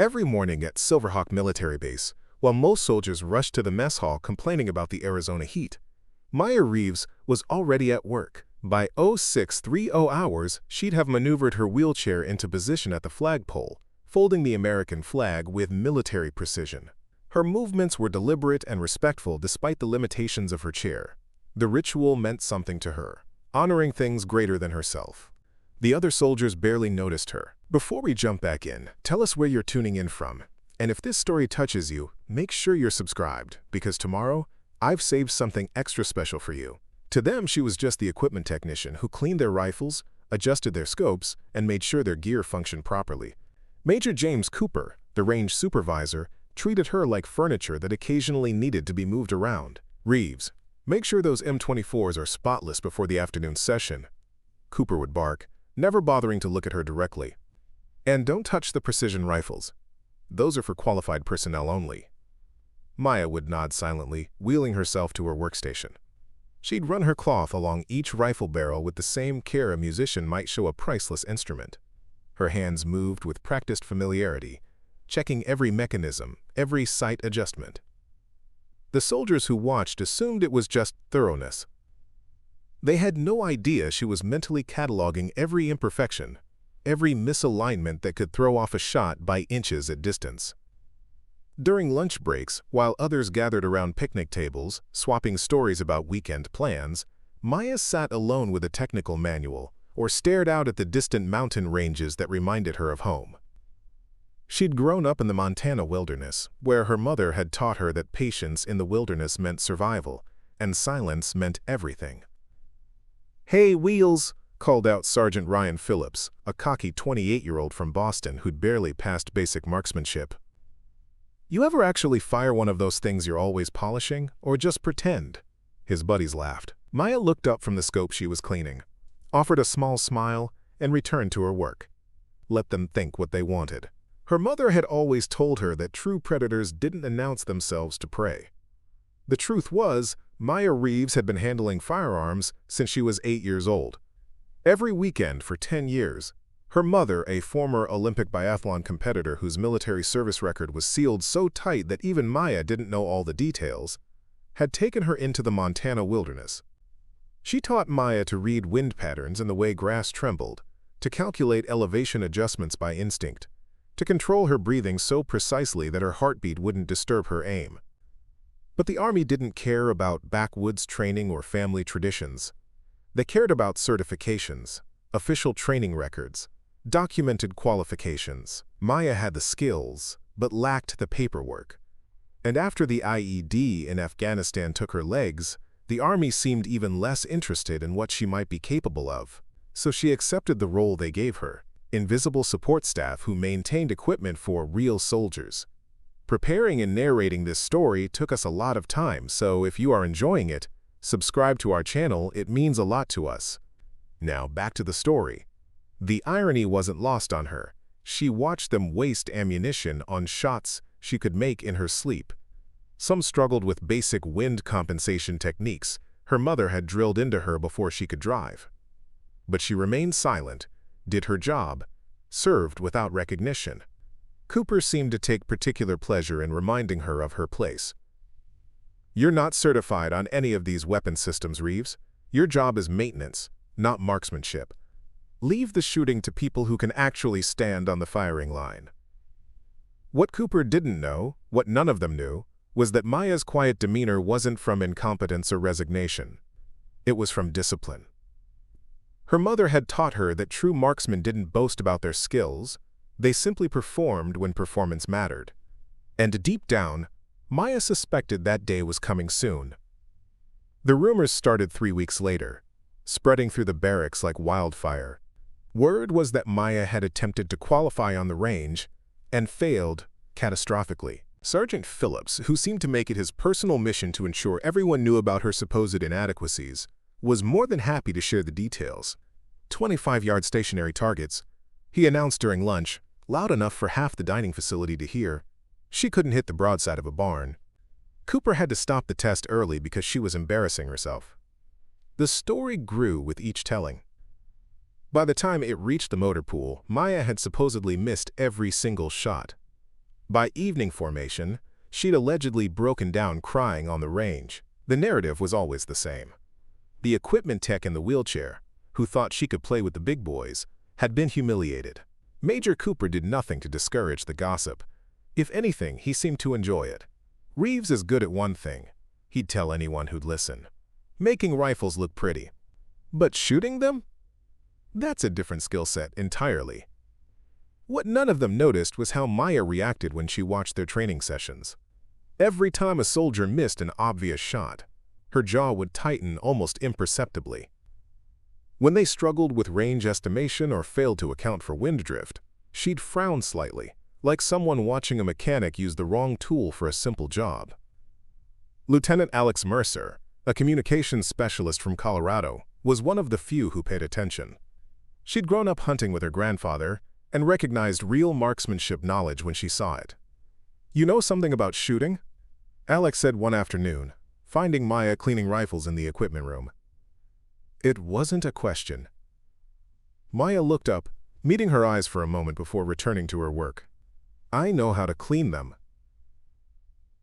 Every morning at Silverhawk Military Base, while most soldiers rushed to the mess hall complaining about the Arizona heat, Maya Reeves was already at work. By 0630 hours, she'd have maneuvered her wheelchair into position at the flagpole, folding the American flag with military precision. Her movements were deliberate and respectful despite the limitations of her chair. The ritual meant something to her, honoring things greater than herself. The other soldiers barely noticed her. Before we jump back in, tell us where you're tuning in from. And if this story touches you, make sure you're subscribed, because tomorrow, I've saved something extra special for you. To them, she was just the equipment technician who cleaned their rifles, adjusted their scopes, and made sure their gear functioned properly. Major James Cooper, the range supervisor, treated her like furniture that occasionally needed to be moved around. Reeves, make sure those M24s are spotless before the afternoon session. Cooper would bark, never bothering to look at her directly. And don't touch the precision rifles. Those are for qualified personnel only. Maya would nod silently, wheeling herself to her workstation. She'd run her cloth along each rifle barrel with the same care a musician might show a priceless instrument. Her hands moved with practiced familiarity, checking every mechanism, every sight adjustment. The soldiers who watched assumed it was just thoroughness. They had no idea she was mentally cataloging every imperfection, every misalignment that could throw off a shot by inches at distance. During lunch breaks, while others gathered around picnic tables, swapping stories about weekend plans, Maya sat alone with a technical manual or stared out at the distant mountain ranges that reminded her of home. She'd grown up in the Montana wilderness, where her mother had taught her that patience in the wilderness meant survival, and silence meant everything. "Hey, Wheels!" called out Sergeant Ryan Phillips, a cocky 28-year-old from Boston who'd barely passed basic marksmanship. "You ever actually fire one of those things you're always polishing, or just pretend?" His buddies laughed. Maya looked up from the scope she was cleaning, offered a small smile, and returned to her work. Let them think what they wanted. Her mother had always told her that true predators didn't announce themselves to prey. The truth was, Maya Reeves had been handling firearms since she was 8 years old. Every weekend for 10 years, her mother, a former Olympic biathlon competitor whose military service record was sealed so tight that even Maya didn't know all the details, had taken her into the Montana wilderness. She taught Maya to read wind patterns and the way grass trembled, to calculate elevation adjustments by instinct, to control her breathing so precisely that her heartbeat wouldn't disturb her aim. But the Army didn't care about backwoods training or family traditions. They cared about certifications, official training records, documented qualifications. Maya had the skills, but lacked the paperwork. And after the IED in Afghanistan took her legs, the Army seemed even less interested in what she might be capable of. So she accepted the role they gave her, invisible support staff who maintained equipment for real soldiers. Preparing and narrating this story took us a lot of time, so if you are enjoying it, subscribe to our channel, it means a lot to us. Now back to the story. The irony wasn't lost on her. She watched them waste ammunition on shots she could make in her sleep. Some struggled with basic wind compensation techniques her mother had drilled into her before she could drive. But she remained silent, did her job, served without recognition. Cooper seemed to take particular pleasure in reminding her of her place. "You're not certified on any of these weapon systems, Reeves. Your job is maintenance, not marksmanship. Leave the shooting to people who can actually stand on the firing line." What Cooper didn't know, what none of them knew, was that Maya's quiet demeanor wasn't from incompetence or resignation. It was from discipline. Her mother had taught her that true marksmen didn't boast about their skills, they simply performed when performance mattered. And deep down, Maya suspected that day was coming soon. The rumors started 3 weeks later, spreading through the barracks like wildfire. Word was that Maya had attempted to qualify on the range and failed catastrophically. Sergeant Phillips, who seemed to make it his personal mission to ensure everyone knew about her supposed inadequacies, was more than happy to share the details. 25-yard stationary targets, he announced during lunch, loud enough for half the dining facility to hear. She couldn't hit the broadside of a barn. Cooper had to stop the test early because she was embarrassing herself. The story grew with each telling. By the time it reached the motor pool, Maya had supposedly missed every single shot. By evening formation, she'd allegedly broken down crying on the range. The narrative was always the same. The equipment tech in the wheelchair, who thought she could play with the big boys, had been humiliated. Major Cooper did nothing to discourage the gossip. If anything, he seemed to enjoy it. Reeves is good at one thing. He'd tell anyone who'd listen. Making rifles look pretty. But shooting them? That's a different skill set entirely. What none of them noticed was how Maya reacted when she watched their training sessions. Every time a soldier missed an obvious shot, her jaw would tighten almost imperceptibly. When they struggled with range estimation or failed to account for wind drift, she'd frown slightly, like someone watching a mechanic use the wrong tool for a simple job. Lieutenant Alex Mercer, a communications specialist from Colorado, was one of the few who paid attention. She'd grown up hunting with her grandfather and recognized real marksmanship knowledge when she saw it. "You know something about shooting?" Alex said one afternoon, finding Maya cleaning rifles in the equipment room. It wasn't a question. Maya looked up, meeting her eyes for a moment before returning to her work. "I know how to clean them."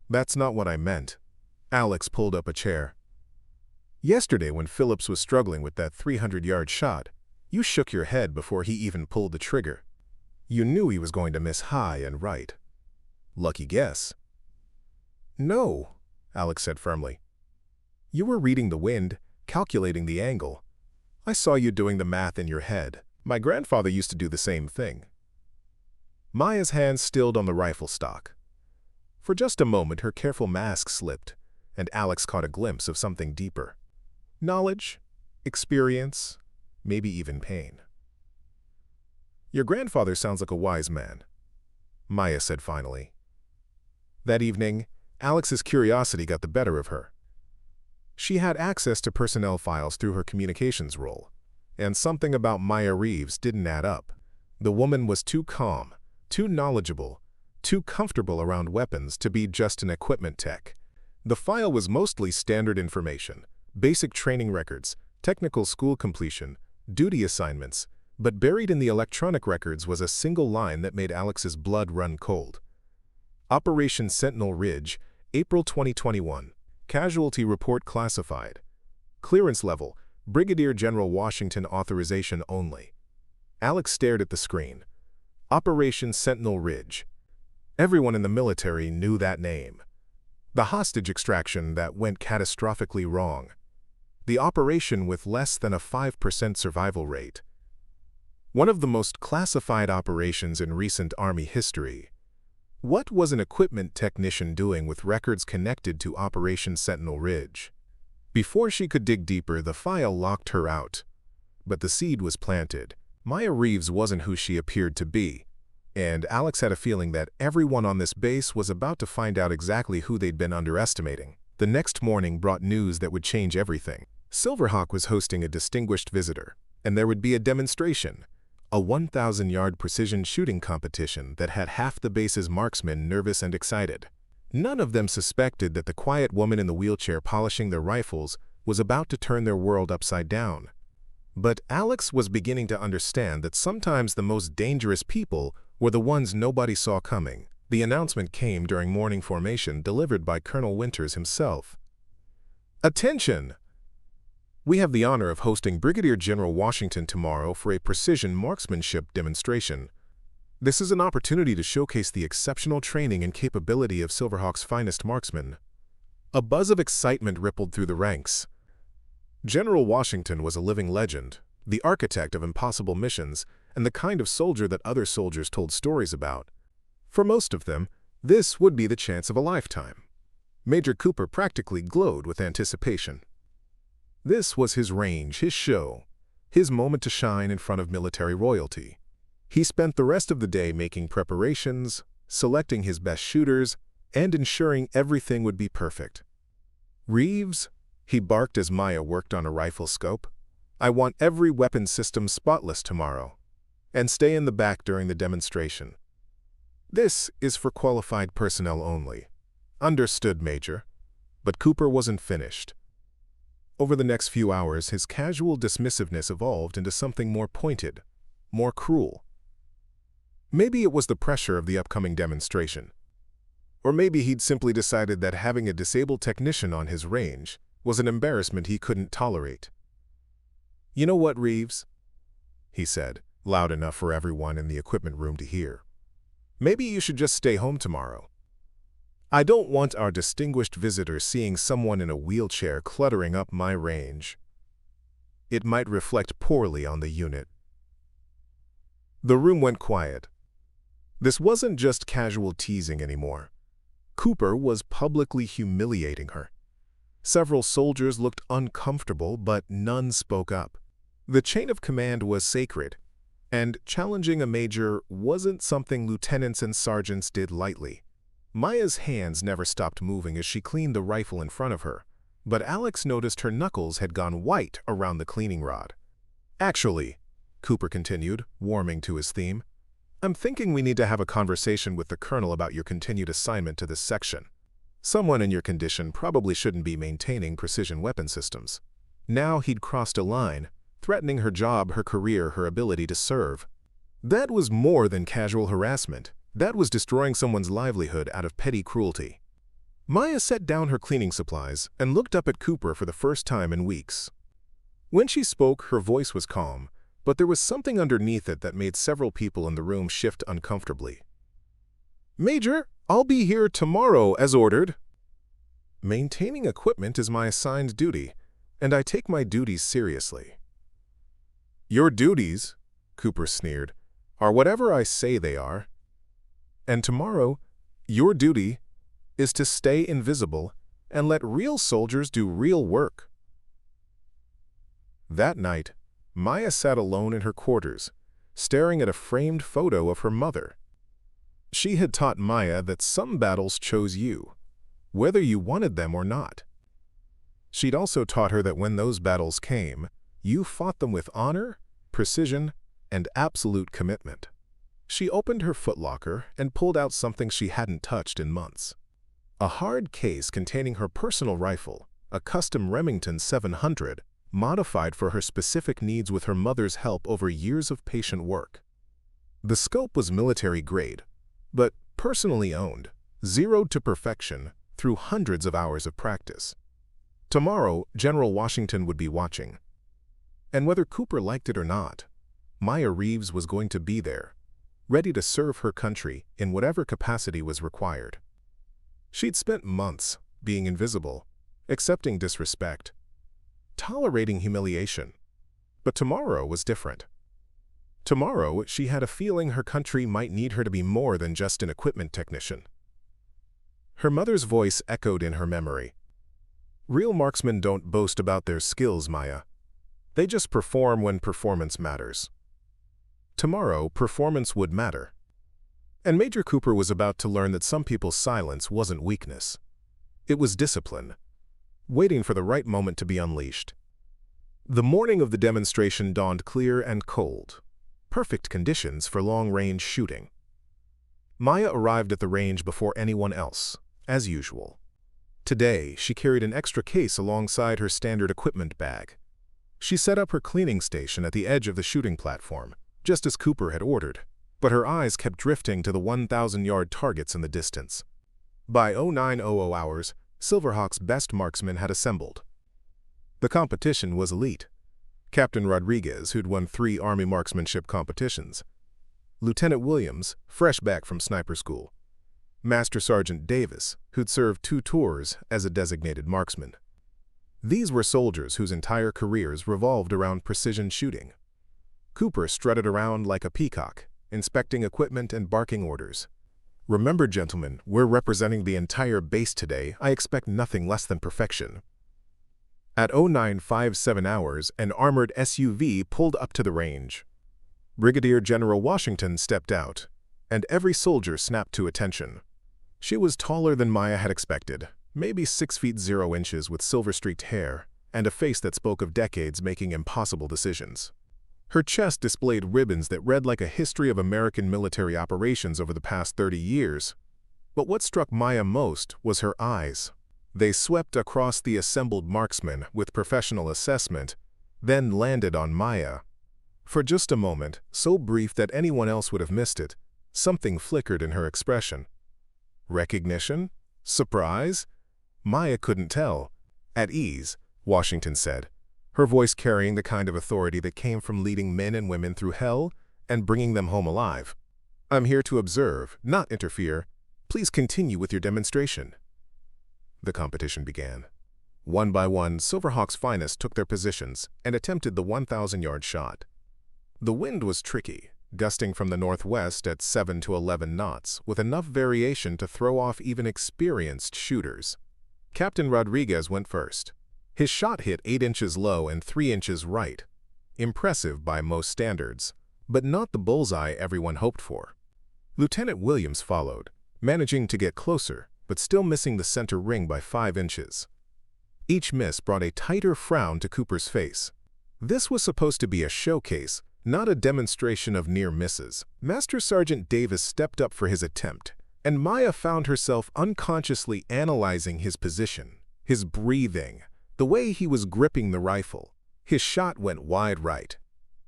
"That's not what I meant." Alex pulled up a chair. "Yesterday when Phillips was struggling with that 300-yard shot, you shook your head before he even pulled the trigger. You knew he was going to miss high and right. Lucky guess." "No," Alex said firmly. "You were reading the wind, calculating the angle. I saw you doing the math in your head. My grandfather used to do the same thing." Maya's hands stilled on the rifle stock. For just a moment, her careful mask slipped, and Alex caught a glimpse of something deeper. Knowledge, experience, maybe even pain. "Your grandfather sounds like a wise man," Maya said finally. That evening, Alex's curiosity got the better of her. She had access to personnel files through her communications role, and something about Maya Reeves didn't add up. The woman was too calm, too knowledgeable, too comfortable around weapons to be just an equipment tech. The file was mostly standard information, basic training records, technical school completion, duty assignments, but buried in the electronic records was a single line that made Alex's blood run cold. Operation Sentinel Ridge, April 2021. Casualty report classified. Clearance level, Brigadier General Washington authorization only. Alex stared at the screen. Operation Sentinel Ridge. Everyone in the military knew that name. The hostage extraction that went catastrophically wrong. The operation with less than a 5% survival rate. One of the most classified operations in recent Army history. What was an equipment technician doing with records connected to Operation Sentinel Ridge? Before she could dig deeper, the file locked her out. But the seed was planted. Maya Reeves wasn't who she appeared to be, and Alex had a feeling that everyone on this base was about to find out exactly who they'd been underestimating. The next morning brought news that would change everything. Silverhawk was hosting a distinguished visitor, and there would be a demonstration. A 1,000-yard precision shooting competition that had half the base's marksmen nervous and excited. None of them suspected that the quiet woman in the wheelchair polishing their rifles was about to turn their world upside down. But Alex was beginning to understand that sometimes the most dangerous people were the ones nobody saw coming. The announcement came during morning formation, delivered by Colonel Winters himself. "Attention! We have the honor of hosting Brigadier General Washington tomorrow for a precision marksmanship demonstration. This is an opportunity to showcase the exceptional training and capability of Silverhawk's finest marksmen." A buzz of excitement rippled through the ranks. General Washington was a living legend, the architect of impossible missions, and the kind of soldier that other soldiers told stories about. For most of them, this would be the chance of a lifetime. Major Cooper practically glowed with anticipation. This was his range, his show, his moment to shine in front of military royalty. He spent the rest of the day making preparations, selecting his best shooters, and ensuring everything would be perfect. "Reeves," he barked as Maya worked on a rifle scope, "I want every weapon system spotless tomorrow. And stay in the back during the demonstration. This is for qualified personnel only." "Understood, Major." But Cooper wasn't finished. Over the next few hours, his casual dismissiveness evolved into something more pointed, more cruel. Maybe it was the pressure of the upcoming demonstration, Or maybe he'd simply decided that having a disabled technician on his range was an embarrassment he couldn't tolerate. "You know what, Reeves?" he said, loud enough for everyone in the equipment room to hear. "Maybe you should just stay home tomorrow. I don't want our distinguished visitor seeing someone in a wheelchair cluttering up my range. It might reflect poorly on the unit." The room went quiet. This wasn't just casual teasing anymore. Cooper was publicly humiliating her. Several soldiers looked uncomfortable, but none spoke up. The chain of command was sacred, and challenging a major wasn't something lieutenants and sergeants did lightly. Maya's hands never stopped moving as she cleaned the rifle in front of her, but Alex noticed her knuckles had gone white around the cleaning rod. "Actually," Cooper continued, warming to his theme, "I'm thinking we need to have a conversation with the colonel about your continued assignment to this section. Someone in your condition probably shouldn't be maintaining precision weapon systems." Now he'd crossed a line, threatening her job, her career, her ability to serve. That was more than casual harassment. That was destroying someone's livelihood out of petty cruelty. Maya set down her cleaning supplies and looked up at Cooper for the first time in weeks. When she spoke, her voice was calm, but there was something underneath it that made several people in the room shift uncomfortably. "Major, I'll be here tomorrow as ordered." "Maintaining equipment is my assigned duty, and I take my duties seriously." "Your duties," Cooper sneered, "are whatever I say they are. And tomorrow, your duty is to stay invisible and let real soldiers do real work." That night, Maya sat alone in her quarters, staring at a framed photo of her mother. She had taught Maya that some battles chose you, whether you wanted them or not. She'd also taught her that when those battles came, you fought them with honor, precision, and absolute commitment. She opened her footlocker and pulled out something she hadn't touched in months. A hard case containing her personal rifle, a custom Remington 700, modified for her specific needs with her mother's help over years of patient work. The scope was military grade, but personally owned, zeroed to perfection through hundreds of hours of practice. Tomorrow, General Washington would be watching. And whether Cooper liked it or not, Maya Reeves was going to be there, ready to serve her country in whatever capacity was required. She'd spent months being invisible, accepting disrespect, tolerating humiliation. But tomorrow was different. Tomorrow, she had a feeling her country might need her to be more than just an equipment technician. Her mother's voice echoed in her memory. "Real marksmen don't boast about their skills, Maya. They just perform when performance matters." Tomorrow, performance would matter. And Major Cooper was about to learn that some people's silence wasn't weakness. It was discipline, waiting for the right moment to be unleashed. The morning of the demonstration dawned clear and cold, perfect conditions for long-range shooting. Maya arrived at the range before anyone else, as usual. Today, she carried an extra case alongside her standard equipment bag. She set up her cleaning station at the edge of the shooting platform, just as Cooper had ordered, but her eyes kept drifting to the 1,000-yard targets in the distance. By 0900 hours, Silverhawk's best marksmen had assembled. The competition was elite. Captain Rodriguez, who'd won 3 Army marksmanship competitions. Lieutenant Williams, fresh back from sniper school. Master Sergeant Davis, who'd served 2 tours as a designated marksman. These were soldiers whose entire careers revolved around precision shooting. Cooper strutted around like a peacock, inspecting equipment and barking orders. "Remember, gentlemen, we're representing the entire base today. I expect nothing less than perfection." At 0957 hours, an armored SUV pulled up to the range. Brigadier General Washington stepped out, and every soldier snapped to attention. She was taller than Maya had expected, maybe 6 feet 0 inches with silver-streaked hair, and a face that spoke of decades making impossible decisions. Her chest displayed ribbons that read like a history of American military operations over the past 30 years. But what struck Maya most was her eyes. They swept across the assembled marksmen with professional assessment, then landed on Maya. For just a moment, so brief that anyone else would have missed it, something flickered in her expression. Recognition? Surprise? Maya couldn't tell. At ease, Washington said, her voice carrying the kind of authority that came from leading men and women through hell and bringing them home alive. I'm here to observe, not interfere. Please continue with your demonstration. The competition began. One by one, Silverhawk's finest took their positions and attempted the 1,000-yard shot. The wind was tricky, gusting from the northwest at 7 to 11 knots, with enough variation to throw off even experienced shooters. Captain Rodriguez went first. His shot hit 8 inches low and 3 inches right. Impressive by most standards, but not the bullseye everyone hoped for. Lieutenant Williams followed, managing to get closer, but still missing the center ring by 5 inches. Each miss brought a tighter frown to Cooper's face. This was supposed to be a showcase, not a demonstration of near misses. Master Sergeant Davis stepped up for his attempt, and Maya found herself unconsciously analyzing his position, his breathing, the way he was gripping the rifle. His shot went wide right.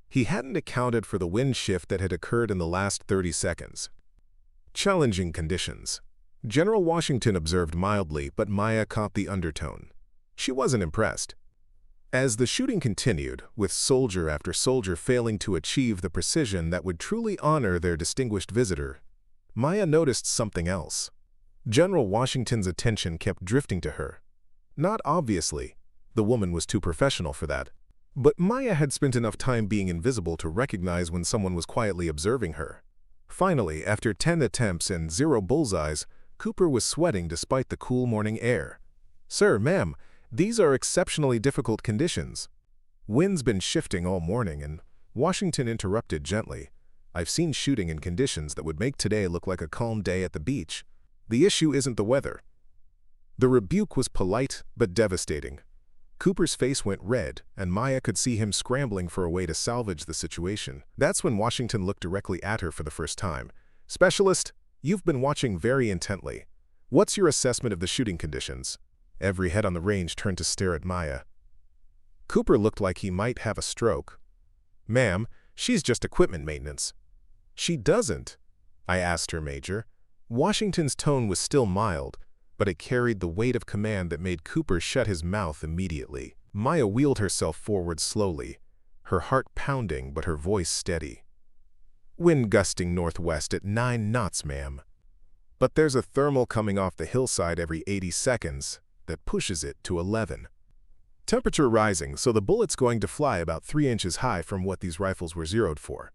He hadn't accounted for the wind shift that had occurred in the last 30 seconds. Challenging conditions. General Washington observed mildly, but Maya caught the undertone. She wasn't impressed. As the shooting continued, with soldier after soldier failing to achieve the precision that would truly honor their distinguished visitor, Maya noticed something else. General Washington's attention kept drifting to her. Not obviously. The woman was too professional for that. But Maya had spent enough time being invisible to recognize when someone was quietly observing her. Finally, after 10 attempts and 0 bullseyes, Cooper was sweating despite the cool morning air. "Sir, ma'am, these are exceptionally difficult conditions." Wind's been shifting all morning, and Washington interrupted gently. "I've seen shooting in conditions that would make today look like a calm day at the beach. The issue isn't the weather." The rebuke was polite but devastating. Cooper's face went red, and Maya could see him scrambling for a way to salvage the situation. That's when Washington looked directly at her for the first time. "Specialist, you've been watching very intently. What's your assessment of the shooting conditions?" Every head on the range turned to stare at Maya. Cooper looked like he might have a stroke. "Ma'am, she's just equipment maintenance." "She doesn't," I asked her, Major. Washington's tone was still mild, but it carried the weight of command that made Cooper shut his mouth immediately. Maya wheeled herself forward slowly, her heart pounding but her voice steady. "Wind gusting northwest at 9 knots, ma'am. But there's a thermal coming off the hillside every 80 seconds that pushes it to 11. Temperature rising, so the bullet's going to fly about 3 inches high from what these rifles were zeroed for."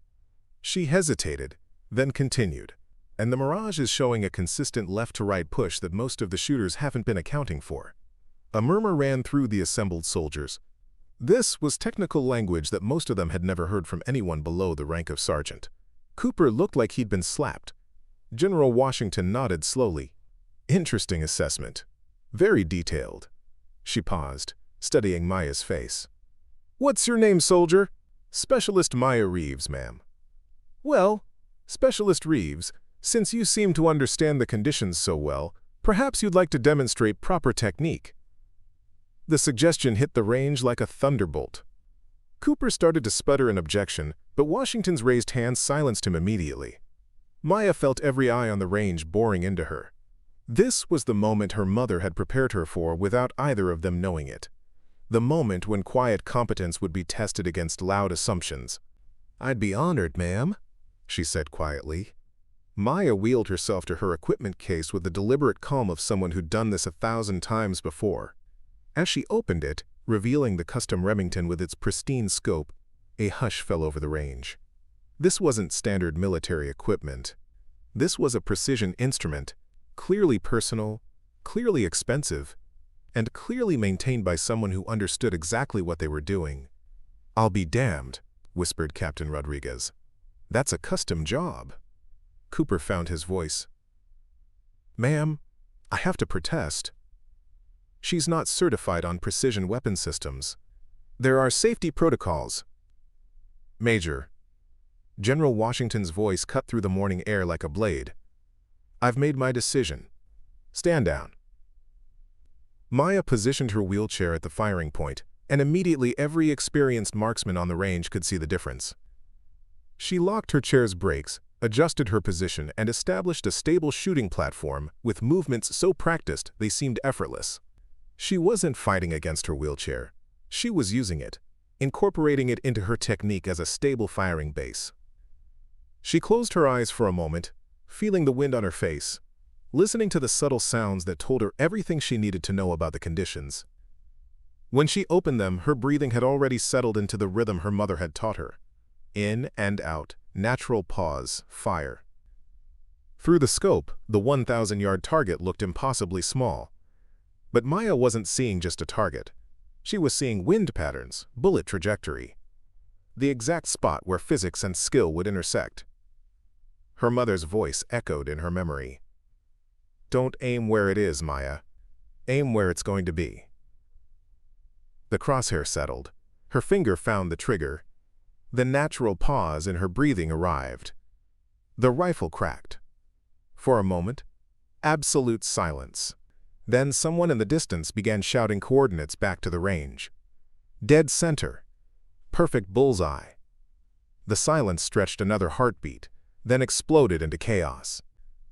She hesitated, then continued. "And the Mirage is showing a consistent left-to-right push that most of the shooters haven't been accounting for." A murmur ran through the assembled soldiers. This was technical language that most of them had never heard from anyone below the rank of sergeant. Cooper looked like he'd been slapped. General Washington nodded slowly. "Interesting assessment. Very detailed." She paused, studying Maya's face. "What's your name, soldier?" "Specialist Maya Reeves, ma'am." "Well, Specialist Reeves, since you seem to understand the conditions so well, perhaps you'd like to demonstrate proper technique." The suggestion hit the range like a thunderbolt. Cooper started to sputter an objection, but Washington's raised hand silenced him immediately. Maya felt every eye on the range boring into her. This was the moment her mother had prepared her for without either of them knowing it. The moment when quiet competence would be tested against loud assumptions. "I'd be honored, ma'am," she said quietly. Maya wheeled herself to her equipment case with the deliberate calm of someone who'd done this 1,000 times before. As she opened it, revealing the custom Remington with its pristine scope, a hush fell over the range. This wasn't standard military equipment. This was a precision instrument, clearly personal, clearly expensive, and clearly maintained by someone who understood exactly what they were doing. "I'll be damned," whispered Captain Rodriguez. "That's a custom job." Cooper found his voice. "Ma'am, I have to protest. She's not certified on precision weapon systems. There are safety protocols." "Major." General Washington's voice cut through the morning air like a blade. "I've made my decision. Stand down." Maya positioned her wheelchair at the firing point, and immediately every experienced marksman on the range could see the difference. She locked her chair's brakes, adjusted her position, and established a stable shooting platform with movements so practiced they seemed effortless. She wasn't fighting against her wheelchair. She was using it, incorporating it into her technique as a stable firing base. She closed her eyes for a moment, feeling the wind on her face, listening to the subtle sounds that told her everything she needed to know about the conditions. When she opened them, her breathing had already settled into the rhythm her mother had taught her. In and out, natural pause, fire. Through the scope, the 1,000-yard target looked impossibly small. But Maya wasn't seeing just a target. She was seeing wind patterns, bullet trajectory, the exact spot where physics and skill would intersect. Her mother's voice echoed in her memory. "Don't aim where it is, Maya. Aim where it's going to be." The crosshair settled. Her finger found the trigger. The natural pause in her breathing arrived. The rifle cracked. For a moment, absolute silence. Then someone in the distance began shouting coordinates back to the range. Dead center. Perfect bullseye. The silence stretched another heartbeat, then exploded into chaos.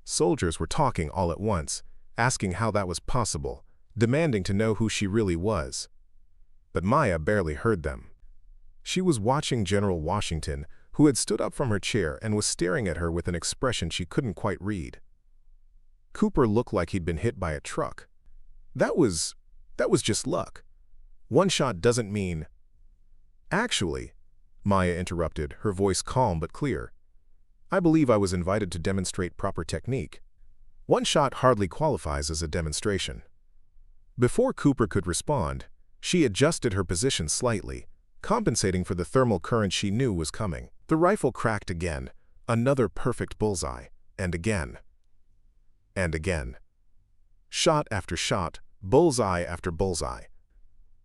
Soldiers were talking all at once, asking how that was possible, demanding to know who she really was. But Maya barely heard them. She was watching General Washington, who had stood up from her chair and was staring at her with an expression she couldn't quite read. Cooper looked like he'd been hit by a truck. That was just luck. One shot doesn't mean... Actually, Maya interrupted, her voice calm but clear. I believe I was invited to demonstrate proper technique. One shot hardly qualifies as a demonstration. Before Cooper could respond, she adjusted her position slightly, compensating for the thermal current she knew was coming. The rifle cracked again, another perfect bullseye, and again. And again. Shot after shot, bullseye after bullseye.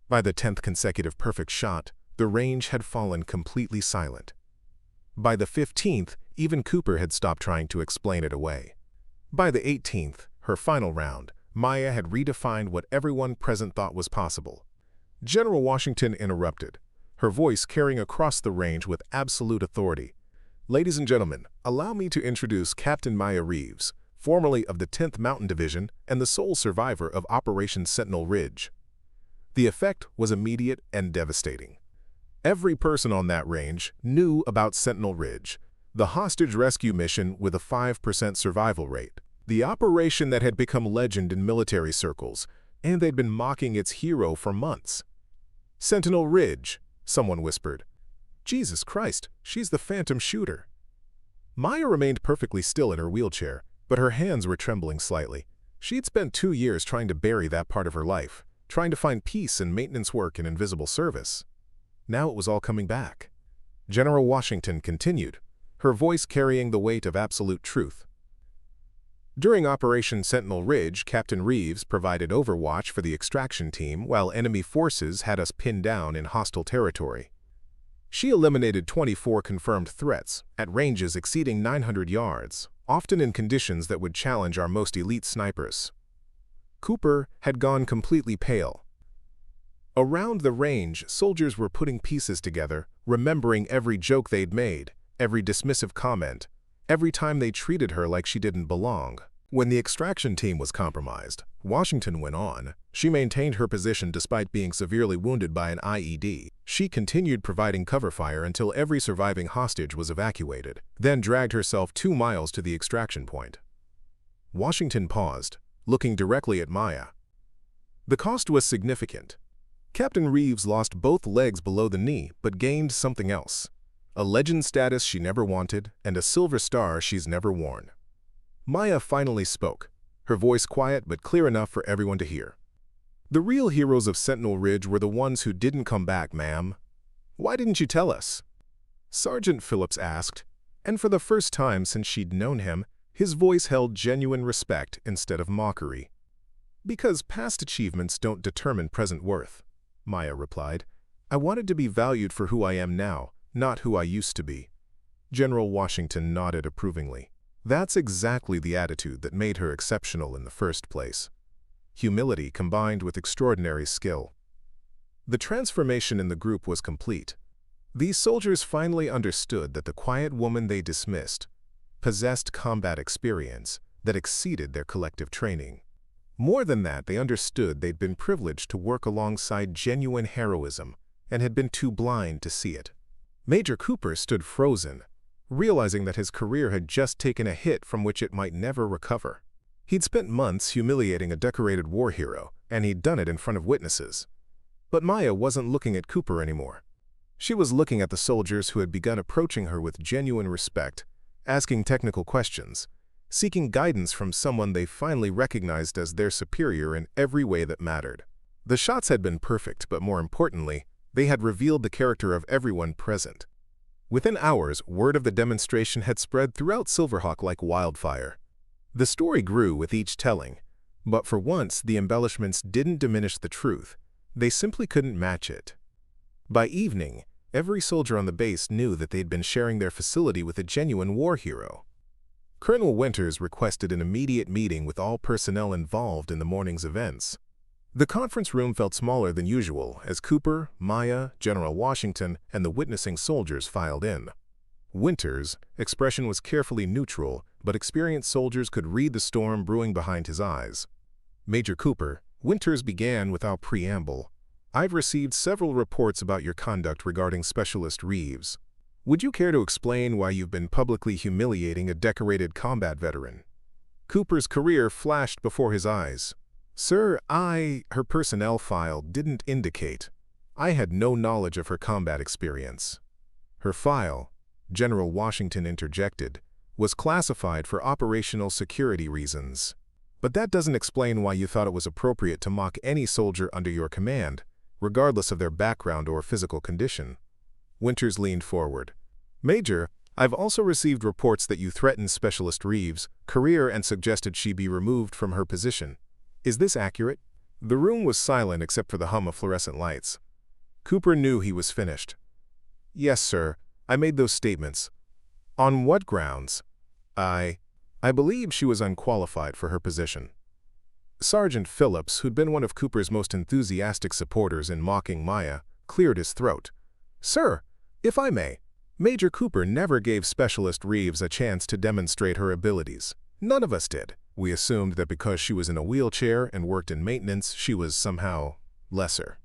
By the 10th consecutive perfect shot, the range had fallen completely silent. By the 15th, even Cooper had stopped trying to explain it away. By the 18th, her final round, Maya had redefined what everyone present thought was possible. General Washington interrupted, her voice carrying across the range with absolute authority. Ladies and gentlemen, allow me to introduce Captain Maya Reeves, formerly of the 10th Mountain Division and the sole survivor of Operation Sentinel Ridge. The effect was immediate and devastating. Every person on that range knew about Sentinel Ridge, the hostage rescue mission with a 5% survival rate, the operation that had become legend in military circles, and they'd been mocking its hero for months. Sentinel Ridge, someone whispered. Jesus Christ, she's the phantom shooter. Maya remained perfectly still in her wheelchair, but her hands were trembling slightly. She'd spent 2 years trying to bury that part of her life, trying to find peace and maintenance work in invisible service. Now it was all coming back. General Washington continued, her voice carrying the weight of absolute truth. During Operation Sentinel Ridge, Captain Reeves provided overwatch for the extraction team while enemy forces had us pinned down in hostile territory. She eliminated 24 confirmed threats at ranges exceeding 900 yards, often in conditions that would challenge our most elite snipers. Cooper had gone completely pale. Around the range, soldiers were putting pieces together, remembering every joke they'd made, every dismissive comment, every time they treated her like she didn't belong. When the extraction team was compromised, Washington went on. She maintained her position despite being severely wounded by an IED. She continued providing cover fire until every surviving hostage was evacuated, then dragged herself 2 miles to the extraction point. Washington paused, looking directly at Maya. The cost was significant. Captain Reeves lost both legs below the knee but gained something else. A legend status she never wanted, and a silver star she's never worn. Maya finally spoke, her voice quiet but clear enough for everyone to hear. The real heroes of Sentinel Ridge were the ones who didn't come back, ma'am. Why didn't you tell us? Sergeant Phillips asked, and for the first time since she'd known him, his voice held genuine respect instead of mockery. Because past achievements don't determine present worth, Maya replied. I wanted to be valued for who I am now, not who I used to be. General Washington nodded approvingly. That's exactly the attitude that made her exceptional in the first place. Humility combined with extraordinary skill. The transformation in the group was complete. These soldiers finally understood that the quiet woman they dismissed, possessed combat experience that exceeded their collective training. More than that, they understood they'd been privileged to work alongside genuine heroism and had been too blind to see it. Major Cooper stood frozen, realizing that his career had just taken a hit from which it might never recover. He'd spent months humiliating a decorated war hero, and he'd done it in front of witnesses. But Maya wasn't looking at Cooper anymore. She was looking at the soldiers who had begun approaching her with genuine respect, asking technical questions, seeking guidance from someone they finally recognized as their superior in every way that mattered. The shots had been perfect, but more importantly, they had revealed the character of everyone present. Within hours, word of the demonstration had spread throughout Silverhawk like wildfire. The story grew with each telling, but for once the embellishments didn't diminish the truth. They simply couldn't match it. By evening, every soldier on the base knew that they'd been sharing their facility with a genuine war hero. Colonel Winters requested an immediate meeting with all personnel involved in the morning's events. The conference room felt smaller than usual as Cooper, Maya, General Washington, and the witnessing soldiers filed in. Winters' expression was carefully neutral, but experienced soldiers could read the storm brewing behind his eyes. Major Cooper, Winters began without preamble. "I've received several reports about your conduct regarding Specialist Reeves. Would you care to explain why you've been publicly humiliating a decorated combat veteran?" Cooper's career flashed before his eyes. "Sir, her personnel file didn't indicate. I had no knowledge of her combat experience." "Her file," General Washington interjected, "was classified for operational security reasons. But that doesn't explain why you thought it was appropriate to mock any soldier under your command, regardless of their background or physical condition." Winters leaned forward. "Major, I've also received reports that you threatened Specialist Reeves' career and suggested she be removed from her position. Is this accurate?" The room was silent except for the hum of fluorescent lights. Cooper knew he was finished. "Yes, sir. I made those statements." "On what grounds?" I believe she was unqualified for her position." Sergeant Phillips, who'd been one of Cooper's most enthusiastic supporters in mocking Maya, cleared his throat. "Sir, if I may, Major Cooper never gave Specialist Reeves a chance to demonstrate her abilities. None of us did. We assumed that because she was in a wheelchair and worked in maintenance, she was somehow lesser."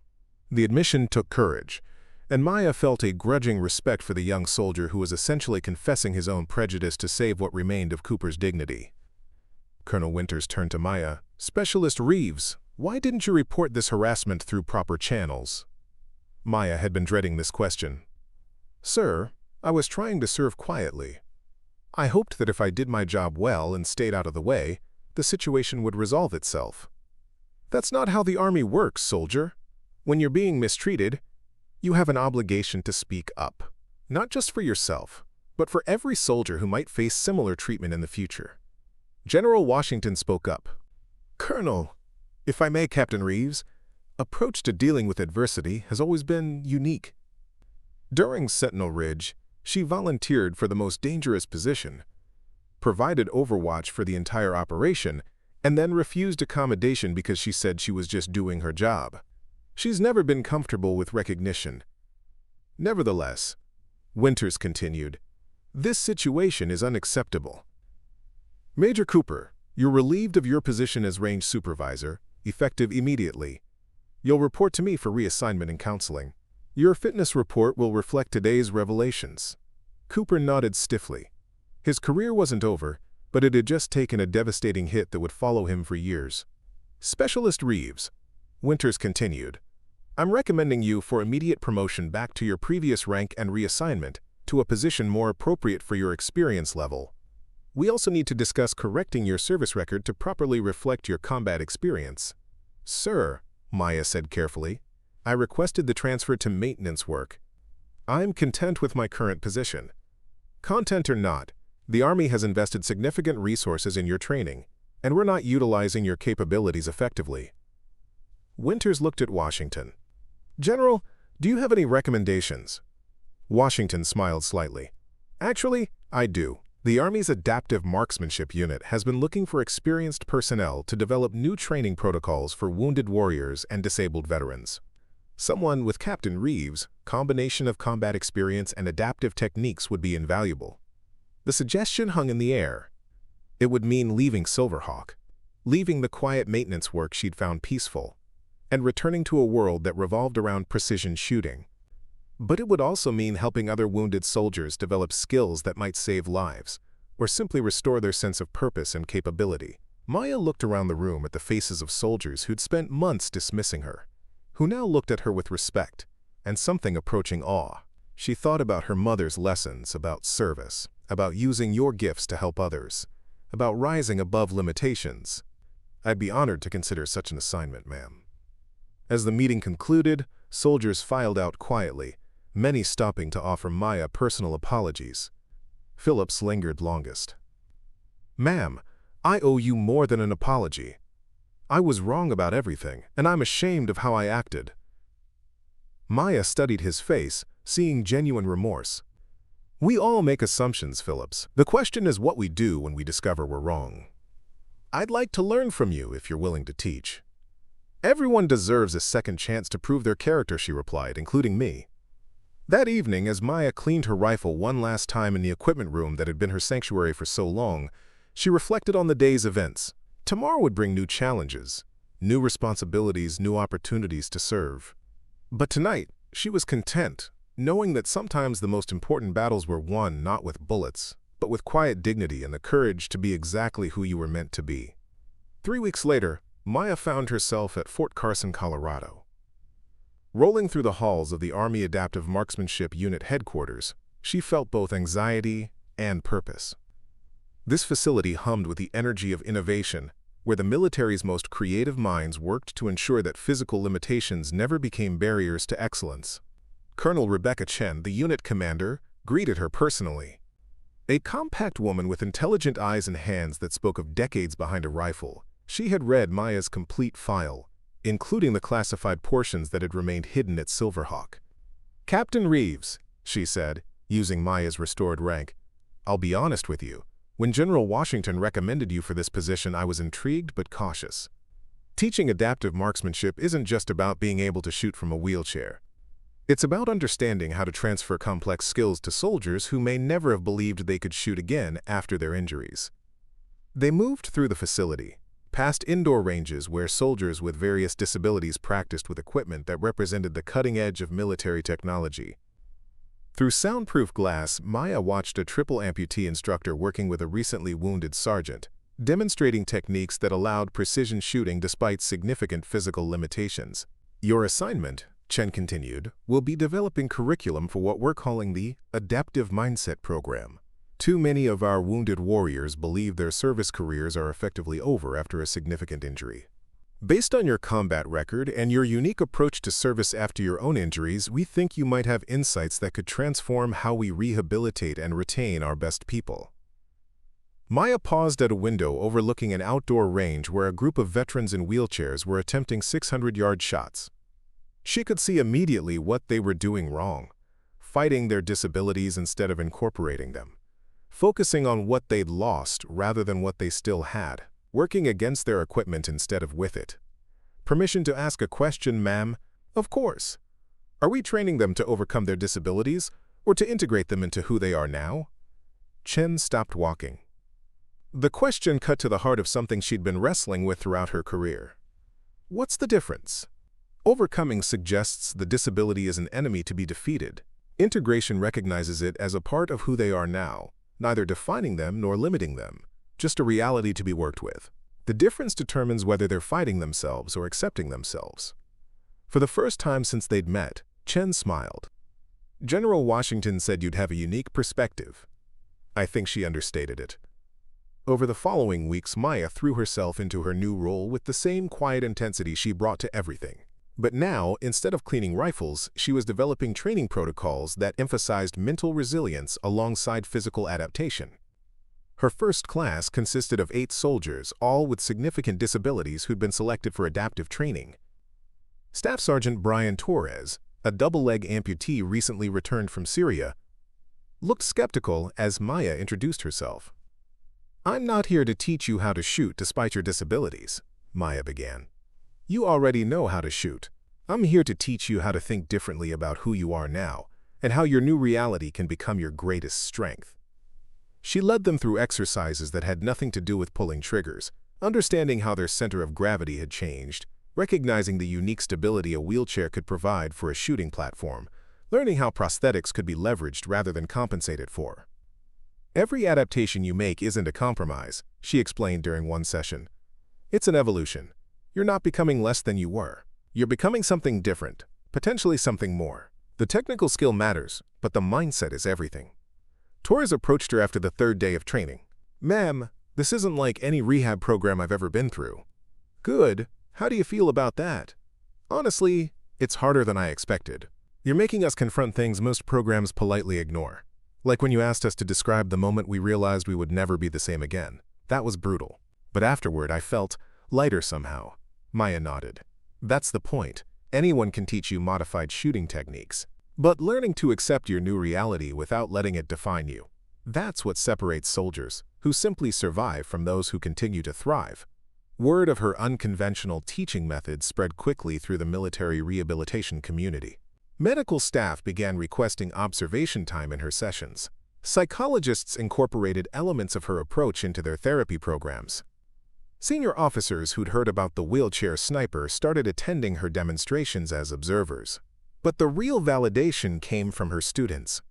The admission took courage, and Maya felt a grudging respect for the young soldier who was essentially confessing his own prejudice to save what remained of Cooper's dignity. Colonel Winters turned to Maya. "Specialist Reeves, why didn't you report this harassment through proper channels?" Maya had been dreading this question. "Sir, I was trying to serve quietly. I hoped that if I did my job well and stayed out of the way, the situation would resolve itself." "That's not how the Army works, soldier. When you're being mistreated, you have an obligation to speak up, not just for yourself, but for every soldier who might face similar treatment in the future." General Washington spoke up. "Colonel, if I may, Captain Reeves, approach to dealing with adversity has always been unique. During Sentinel Ridge, she volunteered for the most dangerous position, provided overwatch for the entire operation, and then refused accommodation because she said she was just doing her job. She's never been comfortable with recognition. Nevertheless," Winters continued, "this situation is unacceptable. Major Cooper, you're relieved of your position as range supervisor, effective immediately. You'll report to me for reassignment and counseling. Your fitness report will reflect today's revelations." Cooper nodded stiffly. His career wasn't over, but it had just taken a devastating hit that would follow him for years. "Specialist Reeves," Winters continued, "I'm recommending you for immediate promotion back to your previous rank and reassignment to a position more appropriate for your experience level. We also need to discuss correcting your service record to properly reflect your combat experience." "Sir," Maya said carefully, "I requested the transfer to maintenance work. I'm content with my current position. Content or not, the Army has invested significant resources in your training, and we're not utilizing your capabilities effectively." Winters looked at Washington. "General, do you have any recommendations?" Washington smiled slightly. "Actually, I do. The Army's Adaptive Marksmanship Unit has been looking for experienced personnel to develop new training protocols for wounded warriors and disabled veterans. Someone with Captain Reeves' combination of combat experience and adaptive techniques would be invaluable." The suggestion hung in the air. It would mean leaving Silverhawk, leaving the quiet maintenance work she'd found peaceful, and returning to a world that revolved around precision shooting. But it would also mean helping other wounded soldiers develop skills that might save lives, or simply restore their sense of purpose and capability. Maya looked around the room at the faces of soldiers who'd spent months dismissing her, who now looked at her with respect and something approaching awe. She thought about her mother's lessons about service, about using your gifts to help others, about rising above limitations. I'd be honored to consider such an assignment, ma'am. As the meeting concluded, soldiers filed out quietly, many stopping to offer Maya personal apologies. Phillips lingered longest. Ma'am, I owe you more than an apology. I was wrong about everything, and I'm ashamed of how I acted. Maya studied his face, seeing genuine remorse. We all make assumptions, Phillips. The question is what we do when we discover we're wrong. I'd like to learn from you if you're willing to teach. Everyone deserves a second chance to prove their character, she replied, including me. That evening, as Maya cleaned her rifle one last time in the equipment room that had been her sanctuary for so long, she reflected on the day's events. Tomorrow would bring new challenges, new responsibilities, new opportunities to serve. But tonight, she was content, knowing that sometimes the most important battles were won not with bullets, but with quiet dignity and the courage to be exactly who you were meant to be. 3 weeks later, Maya found herself at Fort Carson, Colorado. Rolling through the halls of the Army Adaptive Marksmanship Unit headquarters, she felt both anxiety and purpose. This facility hummed with the energy of innovation, where the military's most creative minds worked to ensure that physical limitations never became barriers to excellence. Colonel Rebecca Chen, the unit commander, greeted her personally. A compact woman with intelligent eyes and hands that spoke of decades behind a rifle, she had read Maya's complete file, including the classified portions that had remained hidden at Silverhawk. Captain Reeves, she said, using Maya's restored rank, I'll be honest with you. When General Washington recommended you for this position, I was intrigued but cautious. Teaching adaptive marksmanship isn't just about being able to shoot from a wheelchair. It's about understanding how to transfer complex skills to soldiers who may never have believed they could shoot again after their injuries. They moved through the facility, past indoor ranges where soldiers with various disabilities practiced with equipment that represented the cutting edge of military technology. Through soundproof glass, Maya watched a triple amputee instructor working with a recently wounded sergeant, demonstrating techniques that allowed precision shooting despite significant physical limitations. Your assignment, Chen continued, will be developing curriculum for what we're calling the Adaptive Mindset Program. Too many of our wounded warriors believe their service careers are effectively over after a significant injury. Based on your combat record and your unique approach to service after your own injuries, we think you might have insights that could transform how we rehabilitate and retain our best people. Maya paused at a window overlooking an outdoor range where a group of veterans in wheelchairs were attempting 600-yard shots. She could see immediately what they were doing wrong, fighting their disabilities instead of incorporating them, focusing on what they'd lost rather than what they still had, working against their equipment instead of with it. Permission to ask a question, ma'am? Of course. Are we training them to overcome their disabilities or to integrate them into who they are now? Chen stopped walking. The question cut to the heart of something she'd been wrestling with throughout her career. What's the difference? Overcoming suggests the disability is an enemy to be defeated. Integration recognizes it as a part of who they are now, neither defining them nor limiting them, just a reality to be worked with. The difference determines whether they're fighting themselves or accepting themselves. For the first time since they'd met, Chen smiled. General Washington said you'd have a unique perspective. I think she understated it. Over the following weeks, Maya threw herself into her new role with the same quiet intensity she brought to everything. But now, instead of cleaning rifles, she was developing training protocols that emphasized mental resilience alongside physical adaptation. Her first class consisted of 8 soldiers, all with significant disabilities who'd been selected for adaptive training. Staff Sergeant Brian Torres, a double-leg amputee recently returned from Syria, looked skeptical as Maya introduced herself. I'm not here to teach you how to shoot despite your disabilities, Maya began. You already know how to shoot. I'm here to teach you how to think differently about who you are now and how your new reality can become your greatest strength. She led them through exercises that had nothing to do with pulling triggers, understanding how their center of gravity had changed, recognizing the unique stability a wheelchair could provide for a shooting platform, learning how prosthetics could be leveraged rather than compensated for. Every adaptation you make isn't a compromise, she explained during one session. It's an evolution. You're not becoming less than you were. You're becoming something different, potentially something more. The technical skill matters, but the mindset is everything. Torres approached her after the third day of training. "Ma'am, this isn't like any rehab program I've ever been through." "Good. How do you feel about that?" "Honestly, it's harder than I expected. You're making us confront things most programs politely ignore. Like when you asked us to describe the moment we realized we would never be the same again. That was brutal. But afterward, I felt lighter somehow." Maya nodded. "That's the point. Anyone can teach you modified shooting techniques. But learning to accept your new reality without letting it define you, that's what separates soldiers who simply survive from those who continue to thrive." Word of her unconventional teaching methods spread quickly through the military rehabilitation community. Medical staff began requesting observation time in her sessions. Psychologists incorporated elements of her approach into their therapy programs. Senior officers who'd heard about the wheelchair sniper started attending her demonstrations as observers. But the real validation came from her students.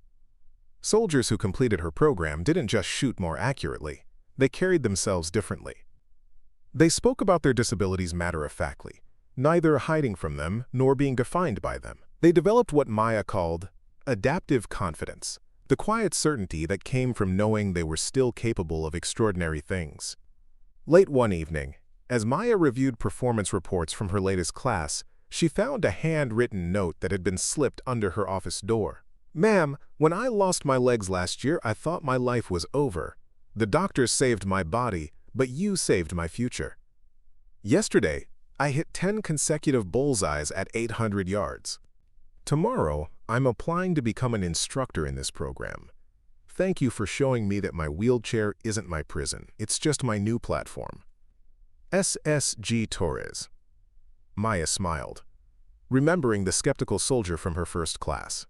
Soldiers who completed her program didn't just shoot more accurately, they carried themselves differently. They spoke about their disabilities matter-of-factly, neither hiding from them nor being defined by them. They developed what Maya called adaptive confidence, the quiet certainty that came from knowing they were still capable of extraordinary things. Late one evening, as Maya reviewed performance reports from her latest class, she found a handwritten note that had been slipped under her office door. "Ma'am, when I lost my legs last year, I thought my life was over. The doctors saved my body, but you saved my future. Yesterday, I hit 10 consecutive bullseyes at 800 yards. Tomorrow, I'm applying to become an instructor in this program. Thank you for showing me that my wheelchair isn't my prison, it's just my new platform. SSG Torres." Maya smiled, remembering the skeptical soldier from her first class.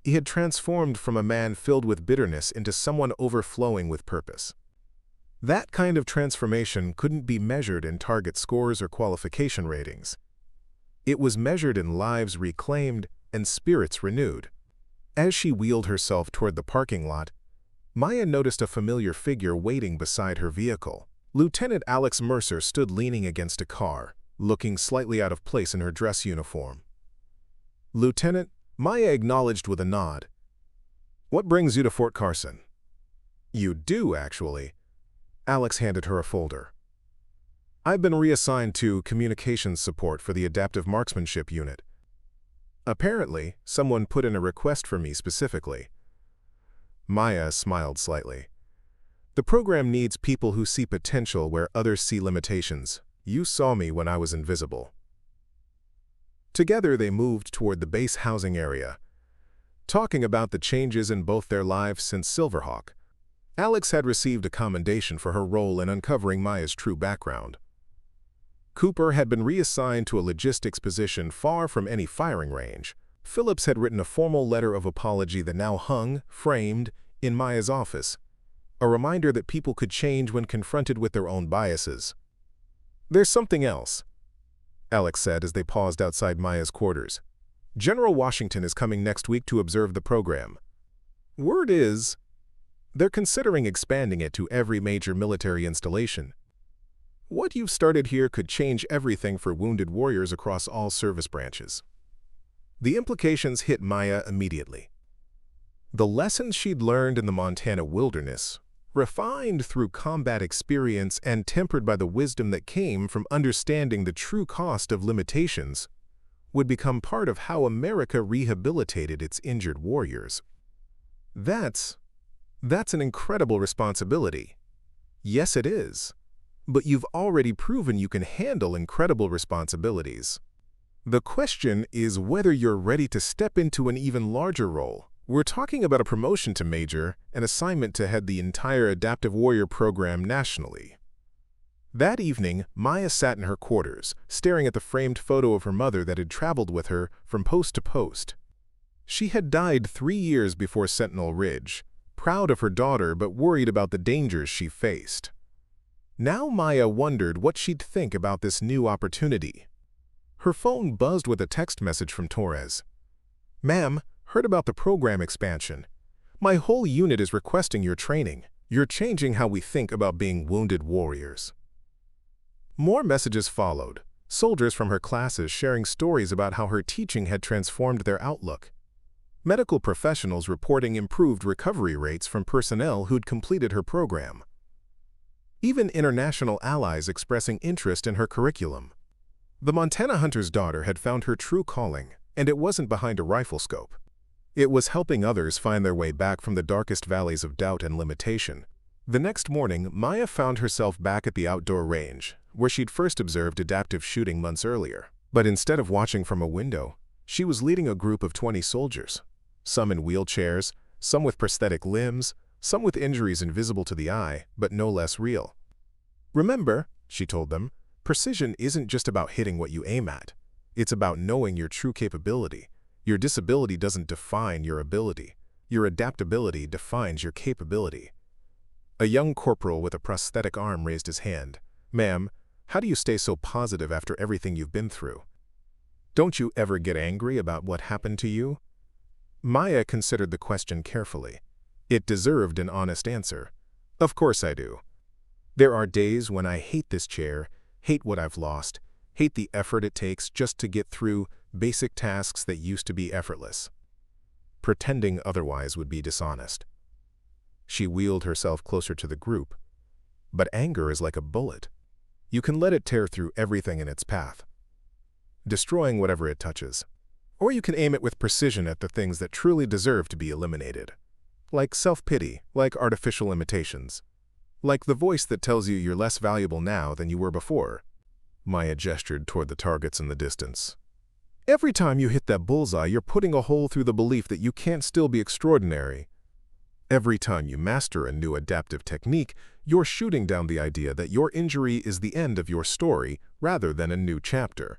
He had transformed from a man filled with bitterness into someone overflowing with purpose. That kind of transformation couldn't be measured in target scores or qualification ratings. It was measured in lives reclaimed and spirits renewed. As she wheeled herself toward the parking lot, Maya noticed a familiar figure waiting beside her vehicle. Lieutenant Alex Mercer stood leaning against a car, looking slightly out of place in her dress uniform. "Lieutenant," Maya acknowledged with a nod. "What brings you to Fort Carson?" "You do, actually." Alex handed her a folder. "I've been reassigned to communications support for the adaptive marksmanship unit. Apparently, someone put in a request for me specifically." Maya smiled slightly. "The program needs people who see potential where others see limitations. You saw me when I was invisible." Together they moved toward the base housing area, talking about the changes in both their lives since Silverhawk. Alex had received a commendation for her role in uncovering Maya's true background. Cooper had been reassigned to a logistics position far from any firing range. Phillips had written a formal letter of apology that now hung, framed, in Maya's office, a reminder that people could change when confronted with their own biases. "There's something else," Alex said as they paused outside Maya's quarters. "General Washington is coming next week to observe the program. Word is, they're considering expanding it to every major military installation. What you've started here could change everything for wounded warriors across all service branches." The implications hit Maya immediately. The lessons she'd learned in the Montana wilderness, refined through combat experience and tempered by the wisdom that came from understanding the true cost of limitations, would become part of how America rehabilitated its injured warriors. That's an incredible responsibility. Yes, it is. But you've already proven you can handle incredible responsibilities. The question is whether you're ready to step into an even larger role. We're talking about a promotion to major, an assignment to head the entire Adaptive Warrior program nationally. That evening, Maya sat in her quarters, staring at the framed photo of her mother that had traveled with her from post to post. She had died 3 years before Sentinel Ridge, proud of her daughter but worried about the dangers she faced. Now Maya wondered what she'd think about this new opportunity. Her phone buzzed with a text message from Torres. "Ma'am, heard about the program expansion. My whole unit is requesting your training. You're changing how we think about being wounded warriors." More messages followed, soldiers from her classes sharing stories about how her teaching had transformed their outlook. Medical professionals reporting improved recovery rates from personnel who'd completed her program. Even international allies expressing interest in her curriculum. The Montana hunter's daughter had found her true calling, and it wasn't behind a rifle scope. It was helping others find their way back from the darkest valleys of doubt and limitation. The next morning, Maya found herself back at the outdoor range, where she'd first observed adaptive shooting months earlier. But instead of watching from a window, she was leading a group of 20 soldiers, some in wheelchairs, some with prosthetic limbs, some with injuries invisible to the eye, but no less real. "Remember," she told them, "precision isn't just about hitting what you aim at. It's about knowing your true capability. Your disability doesn't define your ability. Your adaptability defines your capability." A young corporal with a prosthetic arm raised his hand. "Ma'am, how do you stay so positive after everything you've been through? Don't you ever get angry about what happened to you?" Maya considered the question carefully. It deserved an honest answer. "Of course I do. There are days when I hate this chair, hate what I've lost, hate the effort it takes just to get through basic tasks that used to be effortless. Pretending otherwise would be dishonest." She wheeled herself closer to the group. "But anger is like a bullet. You can let it tear through everything in its path, destroying whatever it touches. Or you can aim it with precision at the things that truly deserve to be eliminated. Like self-pity, like artificial imitations. Like the voice that tells you you're less valuable now than you were before." Maya gestured toward the targets in the distance. "Every time you hit that bullseye, you're putting a hole through the belief that you can't still be extraordinary. Every time you master a new adaptive technique, you're shooting down the idea that your injury is the end of your story rather than a new chapter."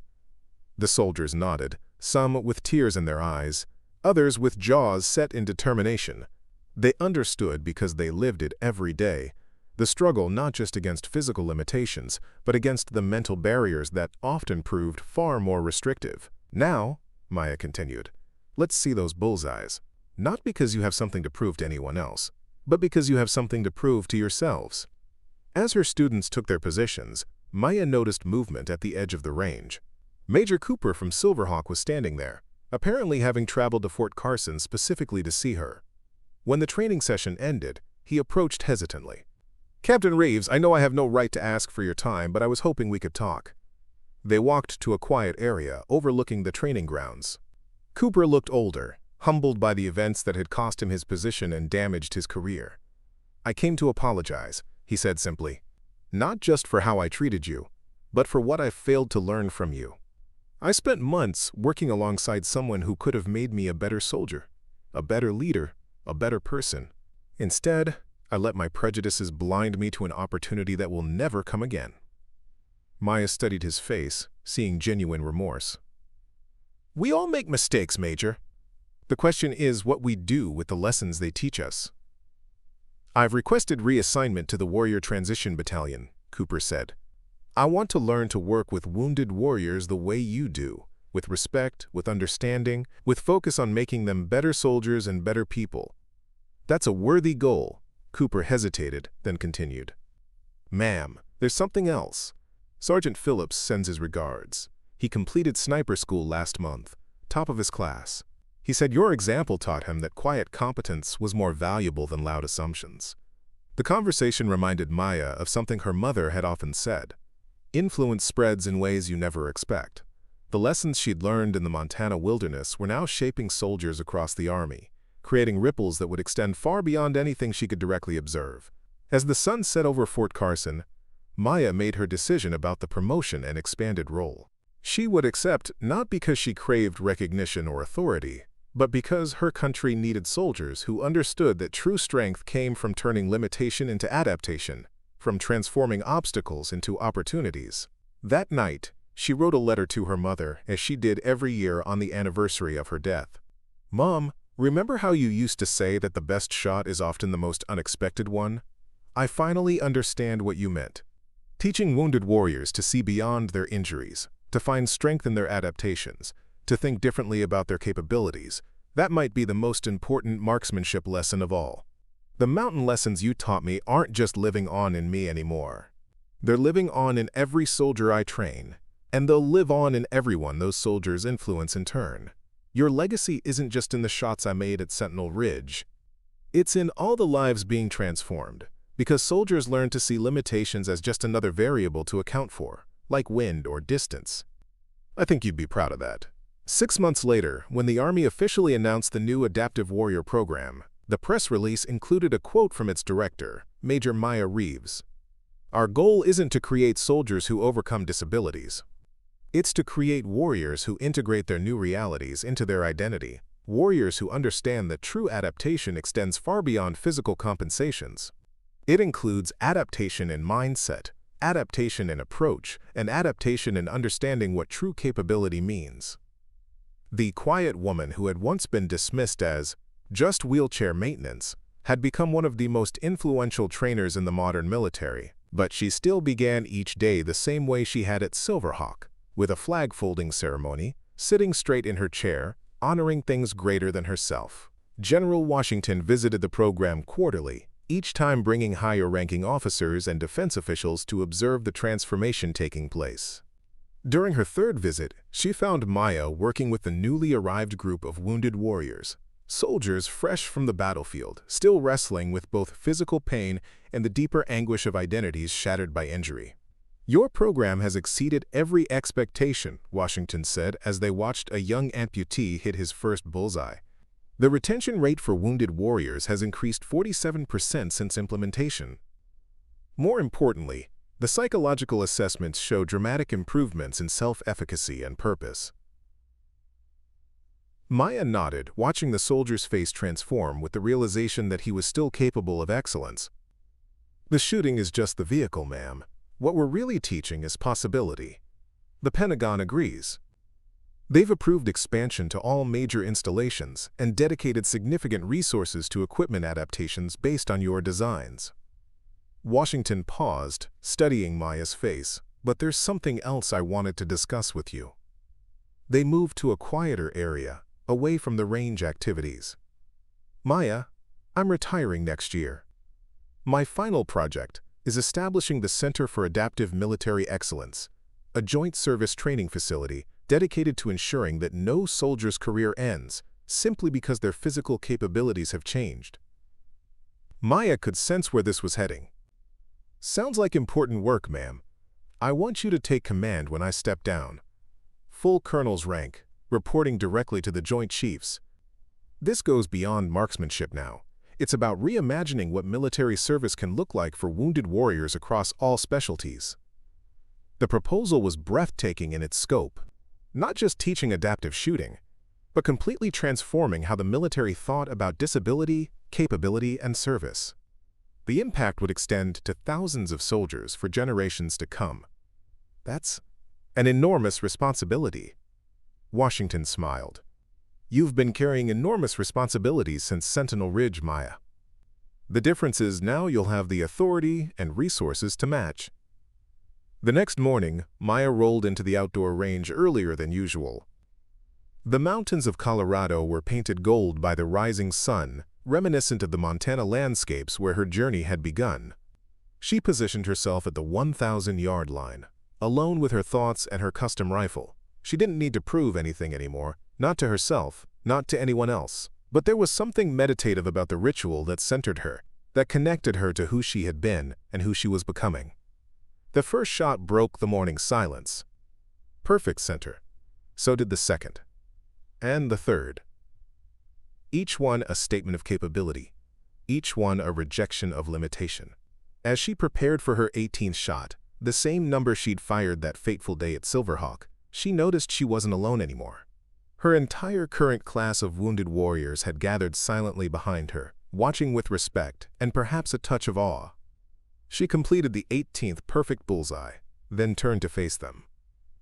The soldiers nodded, some with tears in their eyes, others with jaws set in determination. They understood because they lived it every day. The struggle not just against physical limitations, but against the mental barriers that often proved far more restrictive. "Now," Maya continued, "let's see those bullseyes. Not because you have something to prove to anyone else, but because you have something to prove to yourselves." As her students took their positions, Maya noticed movement at the edge of the range. Major Cooper from Silverhawk was standing there, apparently having traveled to Fort Carson specifically to see her. When the training session ended, he approached hesitantly. "Captain Reeves, I know I have no right to ask for your time, but I was hoping we could talk." They walked to a quiet area overlooking the training grounds. Cooper looked older, humbled by the events that had cost him his position and damaged his career. "I came to apologize," he said simply. "Not just for how I treated you, but for what I failed to learn from you. I spent months working alongside someone who could have made me a better soldier, a better leader, a better person. Instead, I let my prejudices blind me to an opportunity that will never come again." Maya studied his face, seeing genuine remorse. "We all make mistakes, Major. The question is what we do with the lessons they teach us." "I've requested reassignment to the Warrior Transition Battalion," Cooper said. "I want to learn to work with wounded warriors the way you do, with respect, with understanding, with focus on making them better soldiers and better people." "That's a worthy goal." Cooper hesitated, then continued. "Ma'am, there's something else. Sergeant Phillips sends his regards. He completed sniper school last month, top of his class. He said your example taught him that quiet competence was more valuable than loud assumptions." The conversation reminded Maya of something her mother had often said. Influence spreads in ways you never expect. The lessons she'd learned in the Montana wilderness were now shaping soldiers across the Army, creating ripples that would extend far beyond anything she could directly observe. As the sun set over Fort Carson, Maya made her decision about the promotion and expanded role. She would accept not because she craved recognition or authority, but because her country needed soldiers who understood that true strength came from turning limitation into adaptation, from transforming obstacles into opportunities. That night, she wrote a letter to her mother, as she did every year on the anniversary of her death. "Mom, Remember how you used to say that the best shot is often the most unexpected one? I finally understand what you meant. Teaching wounded warriors to see beyond their injuries, to find strength in their adaptations, to think differently about their capabilities, that might be the most important marksmanship lesson of all. The mountain lessons you taught me aren't just living on in me anymore. They're living on in every soldier I train, and they'll live on in everyone those soldiers influence in turn. Your legacy isn't just in the shots I made at Sentinel Ridge. It's in all the lives being transformed, because soldiers learn to see limitations as just another variable to account for, like wind or distance. I think you'd be proud of that. 6 months later, when the Army officially announced the new Adaptive Warrior program, the press release included a quote from its director, Major Maya Reeves. "Our goal isn't to create soldiers who overcome disabilities. It's to create warriors who integrate their new realities into their identity, warriors who understand that true adaptation extends far beyond physical compensations. It includes adaptation in mindset, adaptation in approach, and adaptation in understanding what true capability means." The quiet woman who had once been dismissed as just wheelchair maintenance had become one of the most influential trainers in the modern military, but she still began each day the same way she had at Silverhawk, with a flag-folding ceremony, sitting straight in her chair, honoring things greater than herself. General Washington visited the program quarterly, each time bringing higher-ranking officers and defense officials to observe the transformation taking place. During her third visit, she found Maya working with the newly arrived group of wounded warriors, soldiers fresh from the battlefield, still wrestling with both physical pain and the deeper anguish of identities shattered by injury. "Your program has exceeded every expectation," Washington said as they watched a young amputee hit his first bullseye. "The retention rate for wounded warriors has increased 47% since implementation. More importantly, the psychological assessments show dramatic improvements in self-efficacy and purpose." Maya nodded, watching the soldier's face transform with the realization that he was still capable of excellence. "The shooting is just the vehicle, ma'am. What we're really teaching is possibility." The Pentagon agrees. They've approved expansion to all major installations and dedicated significant resources to equipment adaptations based on your designs. Washington paused, studying Maya's face, "But there's something else I wanted to discuss with you." They moved to a quieter area, away from the range activities. "Maya, I'm retiring next year. My final project is establishing the Center for Adaptive Military Excellence, a joint service training facility dedicated to ensuring that no soldier's career ends simply because their physical capabilities have changed." Maya could sense where this was heading. "Sounds like important work, ma'am. I want you to take command when I step down. Full colonel's rank, reporting directly to the Joint Chiefs. This goes beyond marksmanship now. It's about reimagining what military service can look like for wounded warriors across all specialties." The proposal was breathtaking in its scope, not just teaching adaptive shooting, but completely transforming how the military thought about disability, capability, and service. The impact would extend to thousands of soldiers for generations to come. That's an enormous responsibility. Washington smiled. "You've been carrying enormous responsibilities since Sentinel Ridge, Maya. The difference is now you'll have the authority and resources to match." The next morning, Maya rolled into the outdoor range earlier than usual. The mountains of Colorado were painted gold by the rising sun, reminiscent of the Montana landscapes where her journey had begun. She positioned herself at the 1,000-yard line, alone with her thoughts and her custom rifle. She didn't need to prove anything anymore, not to herself, not to anyone else. But there was something meditative about the ritual that centered her, that connected her to who she had been and who she was becoming. The first shot broke the morning silence. Perfect center. So did the second. And the third. Each one a statement of capability. Each one a rejection of limitation. As she prepared for her 18th shot, the same number she'd fired that fateful day at Silverhawk, she noticed she wasn't alone anymore. Her entire current class of wounded warriors had gathered silently behind her, watching with respect and perhaps a touch of awe. She completed the 18th perfect bullseye, then turned to face them.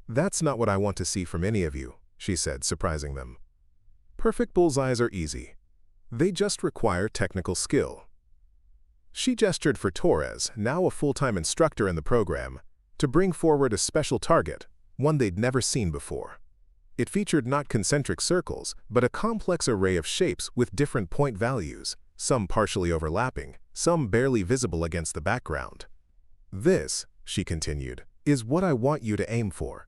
"That's not what I want to see from any of you," she said, surprising them. "Perfect bullseyes are easy. They just require technical skill. She gestured for Torres, now a full-time instructor in the program, to bring forward a special target, one they'd never seen before. It featured not concentric circles, but a complex array of shapes with different point values, some partially overlapping, some barely visible against the background. "This," she continued, "is what I want you to aim for.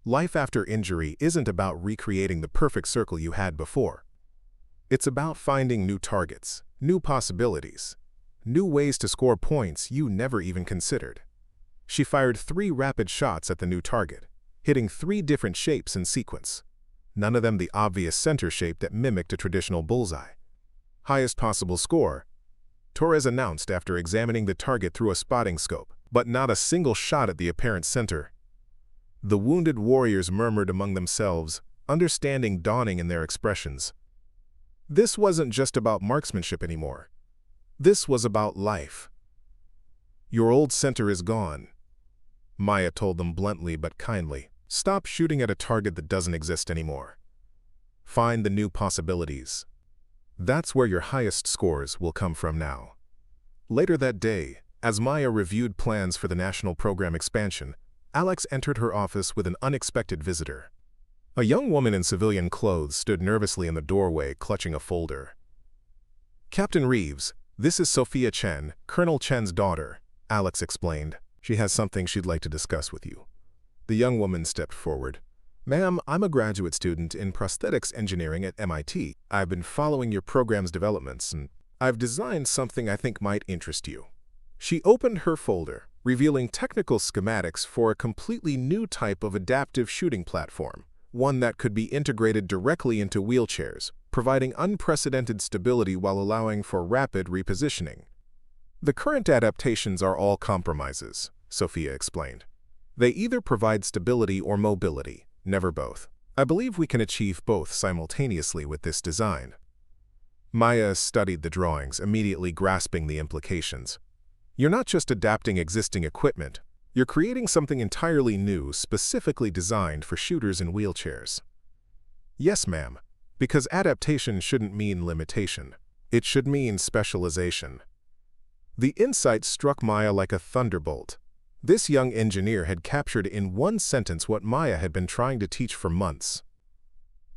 Life after injury isn't about recreating the perfect circle you had before. It's about finding new targets, new possibilities, new ways to score points you never even considered." She fired 3 rapid shots at the new target, hitting 3 different shapes in sequence, none of them the obvious center shape that mimicked a traditional bullseye. "Highest possible score," Torres announced after examining the target through a spotting scope, but not a single shot at the apparent center. The wounded warriors murmured among themselves, understanding dawning in their expressions. This wasn't just about marksmanship anymore. This was about life. "Your old center is gone," Maya told them bluntly but kindly. "Stop shooting at a target that doesn't exist anymore. Find the new possibilities. That's where your highest scores will come from now." Later that day, as Maya reviewed plans for the national program expansion, Alex entered her office with an unexpected visitor. A young woman in civilian clothes stood nervously in the doorway, clutching a folder. "Captain Reeves, this is Sophia Chen, Colonel Chen's daughter," Alex explained. "She has something she'd like to discuss with you." The young woman stepped forward. "Ma'am, I'm a graduate student in prosthetics engineering at MIT. I've been following your program's developments, and I've designed something I think might interest you." She opened her folder, revealing technical schematics for a completely new type of adaptive shooting platform, one that could be integrated directly into wheelchairs, providing unprecedented stability while allowing for rapid repositioning. "The current adaptations are all compromises," Sophia explained. "They either provide stability or mobility, never both. I believe we can achieve both simultaneously with this design." Maya studied the drawings, immediately grasping the implications. "You're not just adapting existing equipment, you're creating something entirely new, specifically designed for shooters in wheelchairs." "Yes, ma'am, because adaptation shouldn't mean limitation. It should mean specialization." The insight struck Maya like a thunderbolt. This young engineer had captured in one sentence what Maya had been trying to teach for months.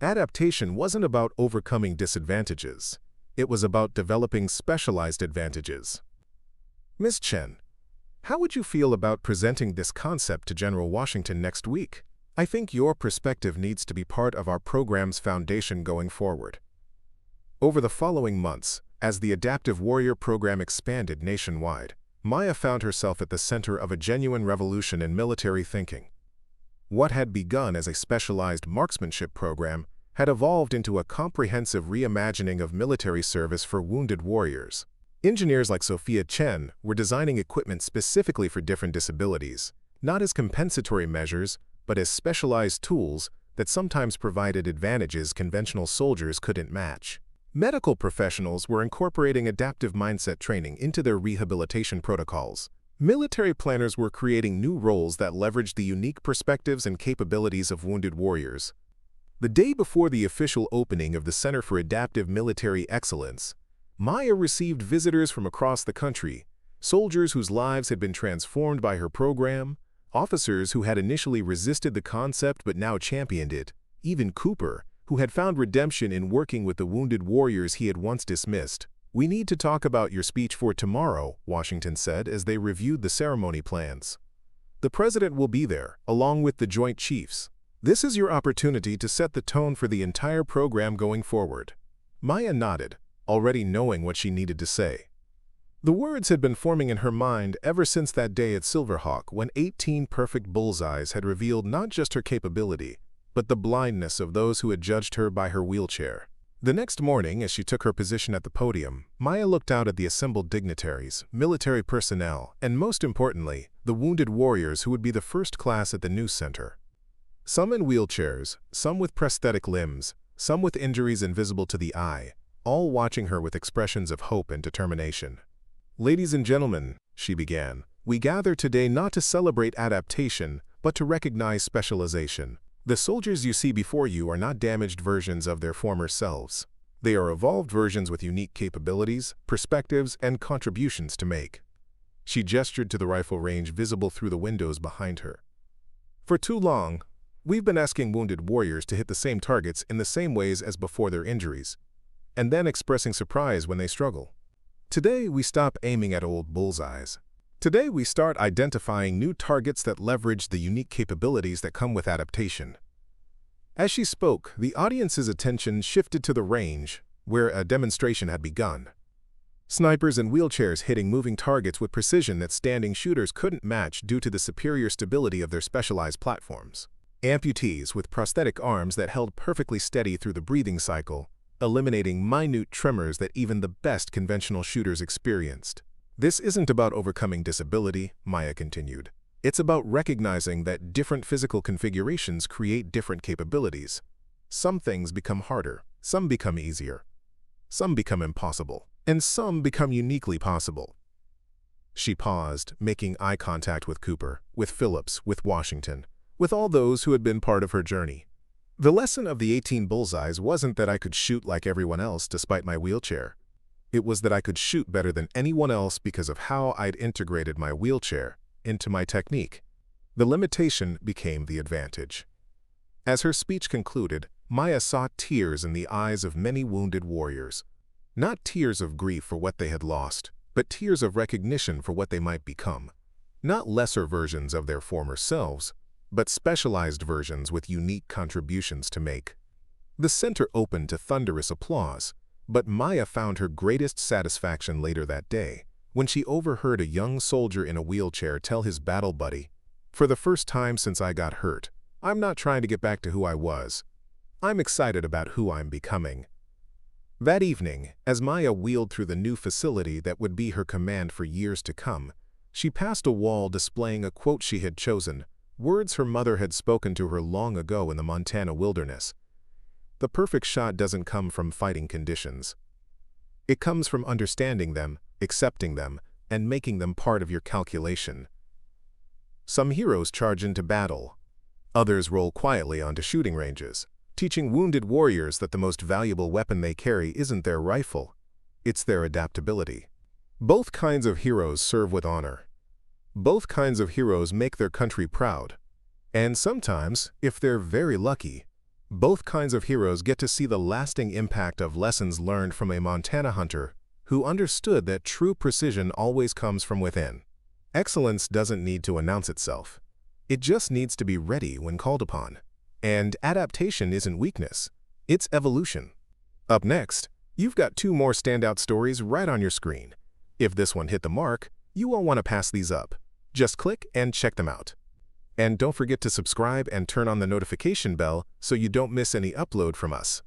Adaptation wasn't about overcoming disadvantages. It was about developing specialized advantages. "Miss Chen, how would you feel about presenting this concept to General Washington next week? I think your perspective needs to be part of our program's foundation going forward." Over the following months, as the Adaptive Warrior program expanded nationwide, Maya found herself at the center of a genuine revolution in military thinking. What had begun as a specialized marksmanship program had evolved into a comprehensive reimagining of military service for wounded warriors. Engineers like Sophia Chen were designing equipment specifically for different disabilities, not as compensatory measures, but as specialized tools that sometimes provided advantages conventional soldiers couldn't match. Medical professionals were incorporating adaptive mindset training into their rehabilitation protocols. Military planners were creating new roles that leveraged the unique perspectives and capabilities of wounded warriors. The day before the official opening of the Center for Adaptive Military Excellence, Maya received visitors from across the country, soldiers whose lives had been transformed by her program, officers who had initially resisted the concept but now championed it, even Cooper, who had found redemption in working with the wounded warriors he had once dismissed. "We need to talk about your speech for tomorrow," Washington said as they reviewed the ceremony plans. "The president will be there, along with the Joint Chiefs. This is your opportunity to set the tone for the entire program going forward." Maya nodded, already knowing what she needed to say. The words had been forming in her mind ever since that day at Silverhawk when 18 perfect bullseyes had revealed not just her capability, but the blindness of those who had judged her by her wheelchair. The next morning, as she took her position at the podium, Maya looked out at the assembled dignitaries, military personnel, and most importantly, the wounded warriors who would be the first class at the new center. Some in wheelchairs, some with prosthetic limbs, some with injuries invisible to the eye, all watching her with expressions of hope and determination. "Ladies and gentlemen," she began, "we gather today not to celebrate adaptation, but to recognize specialization. The soldiers you see before you are not damaged versions of their former selves. They are evolved versions with unique capabilities, perspectives, and contributions to make. She gestured to the rifle range visible through the windows behind her. For too long, we've been asking wounded warriors to hit the same targets in the same ways as before their injuries, and then expressing surprise when they struggle. Today, we stop aiming at old bullseyes. Today, we start identifying new targets that leverage the unique capabilities that come with adaptation. As she spoke, the audience's attention shifted to the range, where a demonstration had begun. Snipers in wheelchairs hitting moving targets with precision that standing shooters couldn't match due to the superior stability of their specialized platforms. Amputees with prosthetic arms that held perfectly steady through the breathing cycle, eliminating minute tremors that even the best conventional shooters experienced. This isn't about overcoming disability, Maya continued. It's about recognizing that different physical configurations create different capabilities. Some things become harder, some become easier, some become impossible, and some become uniquely possible. She paused, making eye contact with Cooper, with Phillips, with Washington, with all those who had been part of her journey. The lesson of the 18 bullseyes wasn't that I could shoot like everyone else despite my wheelchair. It was that I could shoot better than anyone else because of how I'd integrated my wheelchair into my technique. The limitation became the advantage. As her speech concluded, Maya saw tears in the eyes of many wounded warriors. Not tears of grief for what they had lost, but tears of recognition for what they might become. Not lesser versions of their former selves, but specialized versions with unique contributions to make. The center opened to thunderous applause. But Maya found her greatest satisfaction later that day, when she overheard a young soldier in a wheelchair tell his battle buddy, "For the first time since I got hurt, I'm not trying to get back to who I was. I'm excited about who I'm becoming." That evening, as Maya wheeled through the new facility that would be her command for years to come, she passed a wall displaying a quote she had chosen, words her mother had spoken to her long ago in the Montana wilderness. The perfect shot doesn't come from fighting conditions. It comes from understanding them, accepting them, and making them part of your calculation. Some heroes charge into battle. Others roll quietly onto shooting ranges, teaching wounded warriors that the most valuable weapon they carry isn't their rifle, it's their adaptability. Both kinds of heroes serve with honor. Both kinds of heroes make their country proud. And sometimes, if they're very lucky, both kinds of heroes get to see the lasting impact of lessons learned from a Montana hunter who understood that true precision always comes from within. Excellence doesn't need to announce itself. It just needs to be ready when called upon. And adaptation isn't weakness, it's evolution. Up next, you've got 2 more standout stories right on your screen. If this one hit the mark, you won't want to pass these up. Just click and check them out. And don't forget to subscribe and turn on the notification bell so you don't miss any upload from us.